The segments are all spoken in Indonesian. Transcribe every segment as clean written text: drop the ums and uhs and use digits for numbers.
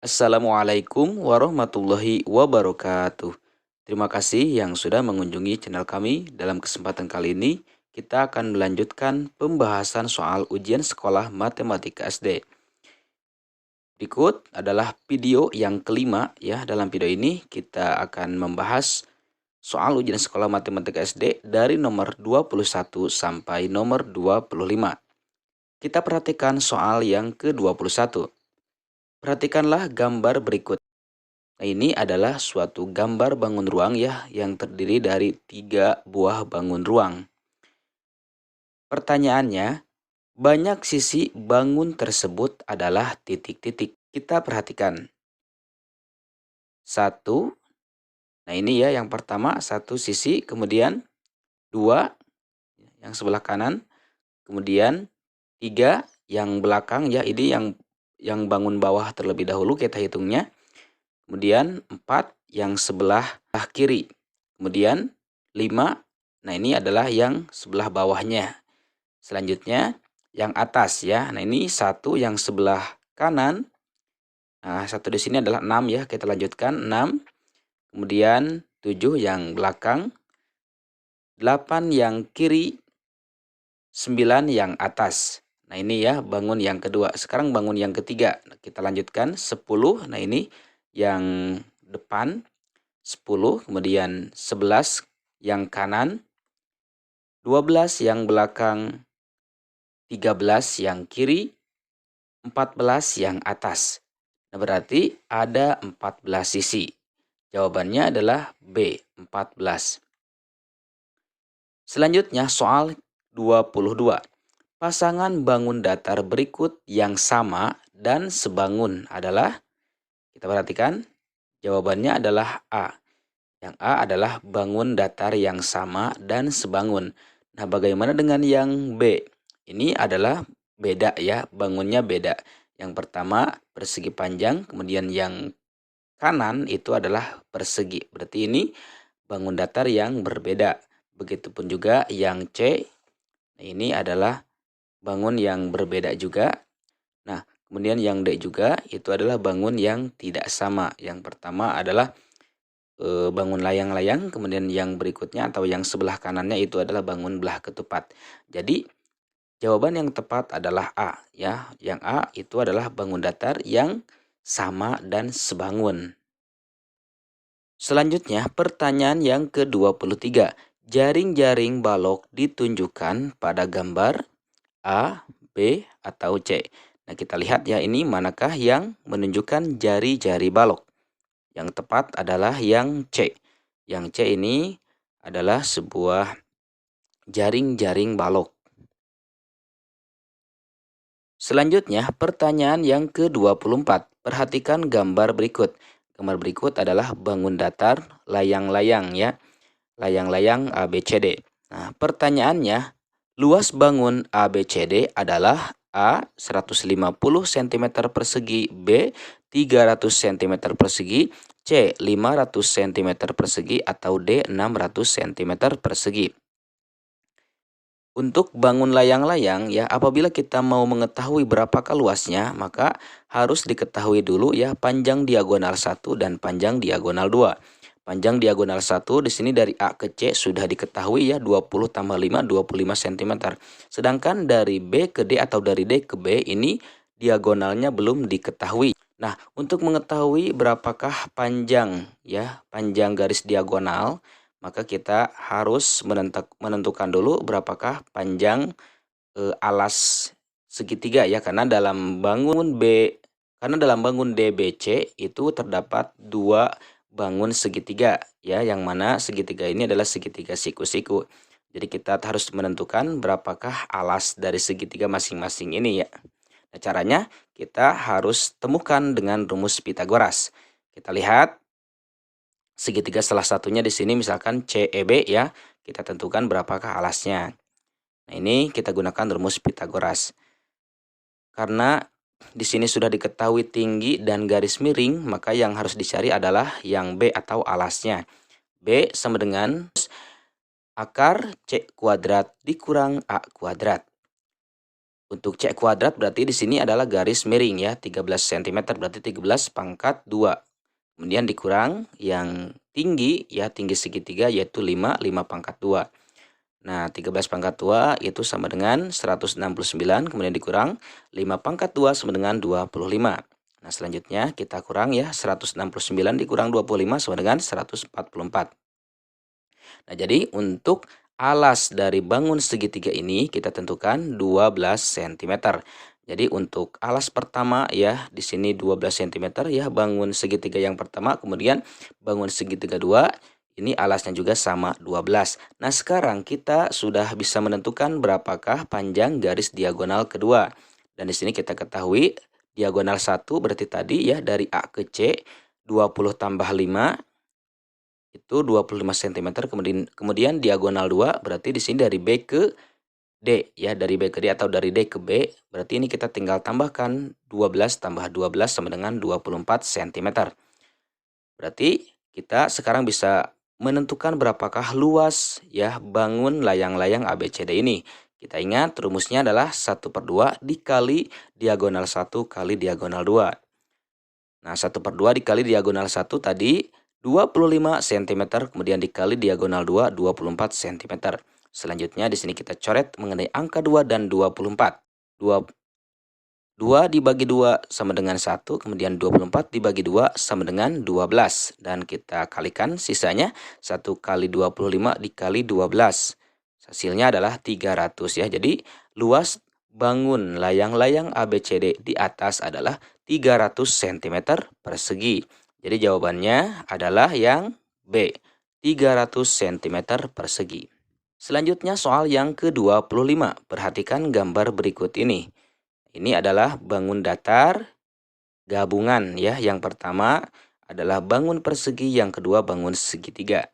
Assalamualaikum warahmatullahi wabarakatuh. Terima kasih yang sudah mengunjungi channel kami. Dalam kesempatan kali ini, kita akan melanjutkan pembahasan soal ujian sekolah matematika SD. Berikut adalah video yang kelima ya. Dalam video ini kita akan membahas soal ujian sekolah matematika SD dari nomor 21 sampai nomor 25. Kita perhatikan soal yang ke-21. Perhatikanlah gambar berikut. Nah, ini adalah suatu gambar bangun ruang ya, yang terdiri dari 3 buah bangun ruang. Pertanyaannya, banyak sisi bangun tersebut adalah titik-titik. Kita perhatikan. Satu, nah ini ya yang pertama, satu sisi, kemudian 2 yang sebelah kanan, kemudian 3 yang belakang ya, ini yang bangun bawah terlebih dahulu kita hitungnya. Kemudian 4 yang sebelah kiri. Kemudian 5, nah ini adalah yang sebelah bawahnya. Selanjutnya yang atas ya. Nah ini 1 yang sebelah kanan. Nah 1 di sini adalah 6 ya. Kita lanjutkan 6. Kemudian 7 yang belakang. 8 yang kiri. 9 yang atas. Nah ini ya bangun yang kedua. Sekarang bangun yang ketiga. Kita lanjutkan 10. Nah ini yang depan 10, kemudian 11 yang kanan, 12 yang belakang, 13 yang kiri, 14 yang atas. Nah, berarti ada 14 sisi. Jawabannya adalah B, 14. Selanjutnya soal 22. Pasangan bangun datar berikut yang sama dan sebangun adalah, kita perhatikan, jawabannya adalah A. Yang A adalah bangun datar yang sama dan sebangun. Nah, bagaimana dengan yang B? Ini adalah beda ya, bangunnya beda. Yang pertama persegi panjang, kemudian yang kanan itu adalah persegi. Berarti ini bangun datar yang berbeda. Begitupun juga yang C, ini adalah bangun yang berbeda juga. Nah, kemudian yang D juga itu adalah bangun yang tidak sama. Yang pertama adalah bangun layang-layang, kemudian yang berikutnya atau yang sebelah kanannya itu adalah bangun belah ketupat. Jadi jawaban yang tepat adalah A ya. Yang A itu adalah bangun datar yang sama dan sebangun. Selanjutnya pertanyaan yang ke-23. Jaring-jaring balok ditunjukkan pada gambar A, B, atau C. Nah kita lihat ya, ini manakah yang menunjukkan jari-jari balok. Yang tepat adalah yang C. Yang C ini adalah sebuah jaring-jaring balok. Selanjutnya pertanyaan yang ke-24. Perhatikan gambar berikut. Gambar berikut adalah bangun datar layang-layang ya. Layang-layang ABCD. Nah, pertanyaannya, luas bangun ABCD adalah A 150 cm persegi, B 300 cm persegi, C 500 cm persegi, atau D 600 cm persegi. Untuk bangun layang-layang ya, apabila kita mau mengetahui berapakah luasnya, maka harus diketahui dulu ya panjang diagonal 1 dan panjang diagonal 2. Panjang diagonal 1 di sini dari A ke C sudah diketahui ya, 20 tambah 5 25 cm. Sedangkan dari B ke D atau dari D ke B ini diagonalnya belum diketahui. Nah, untuk mengetahui berapakah panjang ya, panjang garis diagonal, maka kita harus menentukan dulu berapakah panjang alas segitiga ya, karena dalam bangun DBC itu terdapat 2 bangun segitiga ya, yang mana segitiga ini adalah segitiga siku-siku. Jadi kita harus menentukan berapakah alas dari segitiga masing-masing ini ya. Nah, caranya kita harus temukan dengan rumus Pitagoras. Kita lihat segitiga salah satunya di sini misalkan CEB ya. Kita tentukan berapakah alasnya. Nah, ini kita gunakan rumus Pitagoras. Karena di sini sudah diketahui tinggi dan garis miring, maka yang harus dicari adalah yang B atau alasnya. B sama dengan akar C kuadrat dikurang A kuadrat. Untuk C kuadrat berarti di sini adalah garis miring ya, 13 cm berarti 13 pangkat 2. Kemudian dikurang yang tinggi ya, tinggi segitiga yaitu 5 pangkat 2. Nah, 13 pangkat 2 itu sama dengan 169, kemudian dikurang 5 pangkat 2 sama dengan 25. Nah, selanjutnya kita kurang ya, 169 dikurang 25 sama dengan 144. Nah, jadi untuk alas dari bangun segitiga ini kita tentukan 12 cm. Jadi untuk alas pertama ya, di sini 12 cm ya, bangun segitiga yang pertama, kemudian bangun segitiga 2, ini alasnya juga sama 12. Nah, sekarang kita sudah bisa menentukan berapakah panjang garis diagonal kedua. Dan di sini kita ketahui diagonal 1 berarti tadi ya, dari A ke C 20 tambah 5 itu 25 cm, kemudian diagonal 2 berarti di sini dari B ke D ya, dari B ke D atau dari D ke B, berarti ini kita tinggal tambahkan 12 tambah 12 sama dengan 24 cm. Berarti kita sekarang bisa menentukan berapakah luas ya bangun layang-layang ABCD ini. Kita ingat rumusnya adalah 1/2 dikali diagonal 1 kali diagonal 2. Nah, 1/2 dikali diagonal 1 tadi 25 cm, kemudian dikali diagonal 2, 24 cm. Selanjutnya di sini kita coret mengenai angka 2 dan 24. 2 dibagi 2 sama dengan 1, kemudian 24 dibagi 2 sama dengan 12. Dan kita kalikan sisanya 1 kali 25 dikali 12. Hasilnya adalah 300 ya. Jadi luas bangun layang-layang ABCD di atas adalah 300 cm persegi. Jadi jawabannya adalah yang B, 300 cm persegi. Selanjutnya soal yang ke-25. Perhatikan gambar berikut ini. Ini adalah bangun datar gabungan ya. Yang pertama adalah bangun persegi, yang kedua bangun segitiga.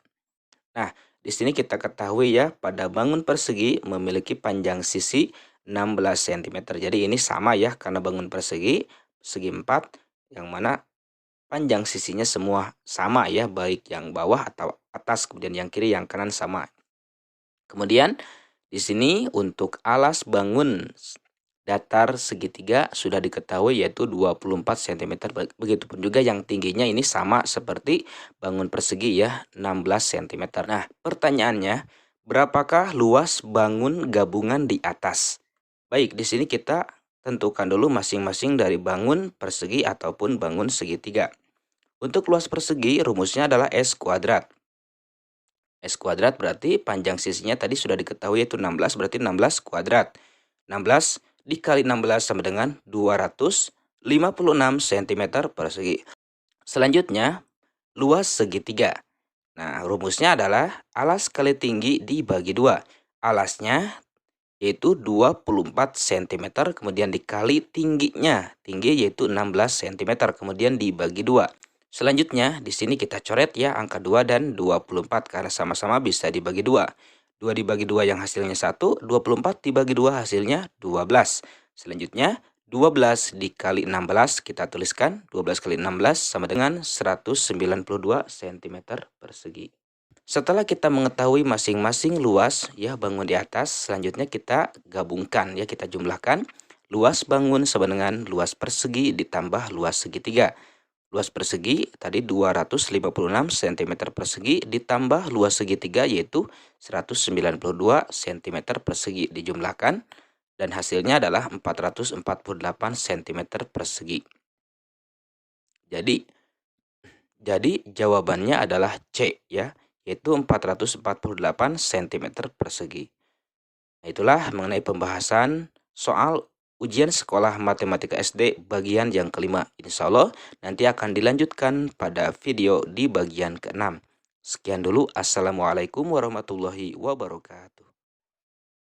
Nah, di sini kita ketahui ya, pada bangun persegi memiliki panjang sisi 16 cm. Jadi ini sama ya, karena bangun persegi, segi 4, yang mana panjang sisinya semua sama ya, baik yang bawah atau atas, kemudian yang kiri, yang kanan sama. Kemudian di sini untuk alas bangun datar segitiga sudah diketahui yaitu 24 cm. Begitupun juga yang tingginya ini sama seperti bangun persegi ya, 16 cm. Nah, pertanyaannya, berapakah luas bangun gabungan di atas? Baik, di sini kita tentukan dulu masing-masing dari bangun persegi ataupun bangun segitiga. Untuk luas persegi rumusnya adalah S kuadrat. S kuadrat berarti panjang sisinya tadi sudah diketahui yaitu 16, berarti 16 kuadrat. 16 dikali 16 sama dengan 256 cm persegi. Selanjutnya, luas segitiga. Nah, rumusnya adalah alas kali tinggi dibagi 2. Alasnya yaitu 24 cm, kemudian dikali tingginya. Tinggi yaitu 16 cm, kemudian dibagi 2. Selanjutnya, di sini kita coret ya angka 2 dan 24 karena sama-sama bisa dibagi 2. 2 dibagi 2 yang hasilnya 1, 24 dibagi 2 hasilnya 12. Selanjutnya, 12 dikali 16 kita tuliskan, 12 kali 16 sama dengan 192 cm persegi. Setelah kita mengetahui masing-masing luas ya bangun di atas, selanjutnya kita gabungkan ya, kita jumlahkan luas bangun sama dengan luas persegi ditambah luas segitiga. Luas persegi tadi 256 cm persegi ditambah luas segitiga yaitu 192 cm persegi dijumlahkan dan hasilnya adalah 448 cm persegi. Jadi jawabannya adalah C ya, yaitu 448 cm persegi. Nah, itulah mengenai pembahasan soal ujian sekolah matematika SD bagian yang kelima. Insya Allah nanti akan dilanjutkan pada video di bagian ke-6. Sekian dulu. Assalamualaikum warahmatullahi wabarakatuh.